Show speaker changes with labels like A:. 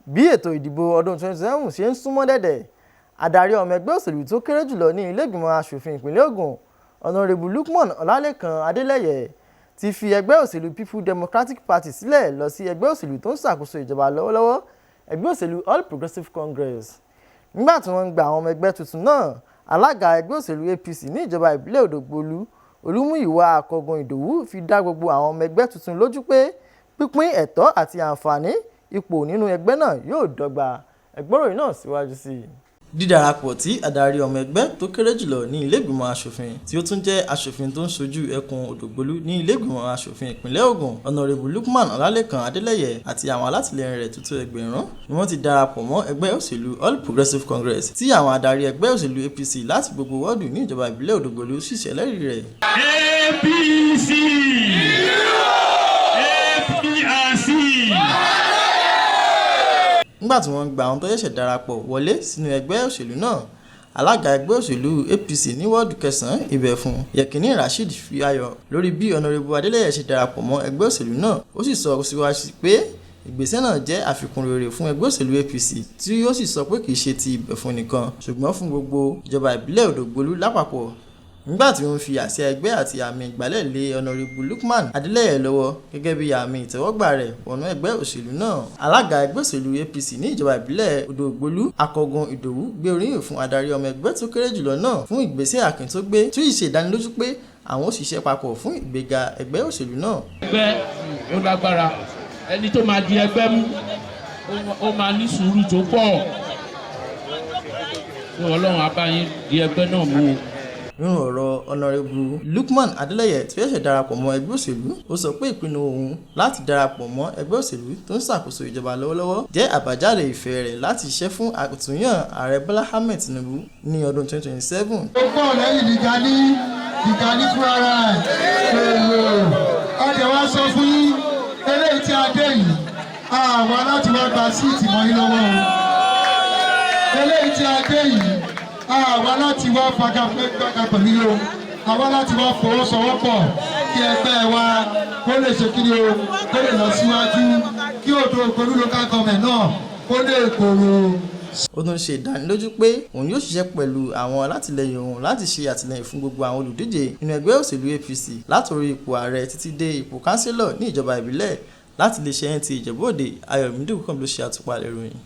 A: bí ètò ìdìbò ọdún 2027 ṣe ń súnmọ́ dẹ̀dẹ̀, adarí ọmọ ẹgbẹ́ òṣèlú tó kéré jùlọ ní ilé ìgbìmọ̀ aṣòfin ìpínlẹ̀ Ògùn, Honorable Lukman Ọlálékan Adélẹ́yẹ ti fi ẹgbẹ́ òṣèlú People Democratic Party sílẹ̀ lọ sí ẹgbẹ́ òṣèlú tó ń ṣàkóso ìjọba lọ́wọ́lọ́wọ́, ẹgbẹ́ òṣèlú All Progressives Congress. Nígbà tí wọ́n ń gba àwọn ọmọ ẹgbẹ́ tuntun náà, alága ẹgbẹ́ òṣèlú APC ní ìjọba ìbílẹ̀ Òdògbolú, Olúmúyìwá Akọgun Ìdòwú fi dá gbogbo àwọn ọmọ ẹgbẹ́ tuntun lójú pé pínpín ẹ̀tọ́ àti àǹfààní ipò nínú ẹgbẹ́ náà yóò dọ́gba. Ẹ gbọ́ ìròyìn náà síwájú sí i.
B: Dídarapọ̀ tí adarí ọmọ ẹgbẹ́ tó kéré jùlọ ní ilé ìgbìmọ̀ aṣòfin tí ó tún jẹ́ aṣòfin tó ń ṣojú ẹkùn Òdògbolú ní ilé ìgbìmọ̀ aṣòfin ìpínlẹ̀ Ògùn, Honorable Lukman Ọlálékan Adélẹ́yẹ àti àwọn alátìlẹyìn rẹ̀ tó tó ẹgbẹ̀rún ni wọ́n ti darapọ̀ mọ́ ẹgbẹ́ òṣèlú All Progressives Congress tí àwọn adarí ẹgbẹ́ òṣèlú APC láti gbogbo wọ́ọ̀dù ní ìjọba ìbílẹ̀ Òdògbolú sì ṣèlérí rẹ̀.
C: APC APRC.
B: Nígbà tí wọ́n gba àwọn tó ṣẹ̀ṣẹ̀ darapọ̀ wọlé sínú ẹgbẹ́ òṣèlú náà, alága ẹgbẹ́ òṣèlú APC ní wọ́ọ̀dù 9 Ìbẹ̀fún, Yẹkìnní Rasheed fi ayọ̀ lórí bí Honorable Adélẹ́yẹ ṣe darapọ̀ mọ́ ẹgbẹ́ òṣèlú náà. Ó sì sọ síwájú pé ìgbésẹ̀ náà jẹ́ àfikún rere fún ẹgbẹ́ òṣèlú APC tí ó sì sọ pé kì í ṣe ti Ìbẹ̀fún nìkan ṣùgbọ́n fún gbogbo ìjọba ìbílẹ̀ Òdògbolú lápapọ̀. Nígbà tí wọ́n fi àsíá ẹgbẹ́ àti àmì ìgbálẹ̀ lé Honorable Lukman Adélẹ́yẹ lọ́wọ́ gẹ́gẹ́ bí àmì ìtẹ́wọ́gbà rẹ̀ wọnú ẹgbẹ́ òṣèlú náà, alága ẹgbẹ́ òṣèlú APC ní ìjọba ìbílẹ̀ Òdògbolú, Akọgun Ìdòwú, gbé oríyìn fún adarí ọmọ ẹgbẹ́ tó kéré jùlọ náà fún ìgbésẹ̀ akin tó gbé, tí ó ṣe ìdánilójú pé àwọn ó ṣiṣẹ́ papọ̀ fún ìgbéga ẹgbẹ́ òṣèlú náà.
C: Ẹgbẹ́ ó lágbára, ẹni tó máa di ẹgbẹ́ mú ó máa ní sùúrù tó pọ̀. Ọlọ́run á bá yín di ẹgbẹ́ náà mú.
B: Nínú ọ̀rọ̀ Honorable Lukman Adélẹ́yẹ tí ó ṣẹ̀ṣẹ̀ darapọ̀ mọ́ ẹgbẹ́ òṣèlú, ó sọ pé ìpinnu òun láti darapọ̀ mọ́ ẹgbẹ́ òṣèlú tó ń ṣàkóso ìjọba lọ́wọ́lọ́wọ́ jẹ́ àbájáde ìfẹ́ rẹ̀ láti ṣiṣẹ́ fún àtúnyàn Ààrẹ Bọ́lá Ahmed Tinubu ní ọdún 2027.
D: Ó pọ̀ lẹ́yìn Gani fúnra rẹ̀ ọdẹ wa sọ fún yín eléyìí tí a dé yìí àwọn láti wá gba síìtì mọ́ yín lọ́wọ́ eléyìí tí a dé yìí àwa láti wá fagagbága pẹ̀lú yóò, àwa láti wá fọwọ́sowọ́pọ̀ kí ẹgbẹ́ wa kó lè ṣe kí ni o, kó lè lọ síwájú, kí Òdògbolú local government náà kó lè gbòòrò.
B: Ó tún ṣe ìdánilójú pé òun yóò ṣiṣẹ́ pẹ̀lú àwọn alátìlẹyìn òun láti ṣe àtìlẹyìn fún gbogbo àwọn olùdíje nínú ẹgbẹ́ òṣèlú APC látòrí ipò ààrẹ títí dé ipò kánsílọ̀ ní ìjọba ìbílẹ̀. Láti iléeṣẹ́ NTA Ìjẹ̀bú Òde, Ayọ̀mídé Ògúnkànmí ló ṣe àtúpalẹ̀ ìròyìn.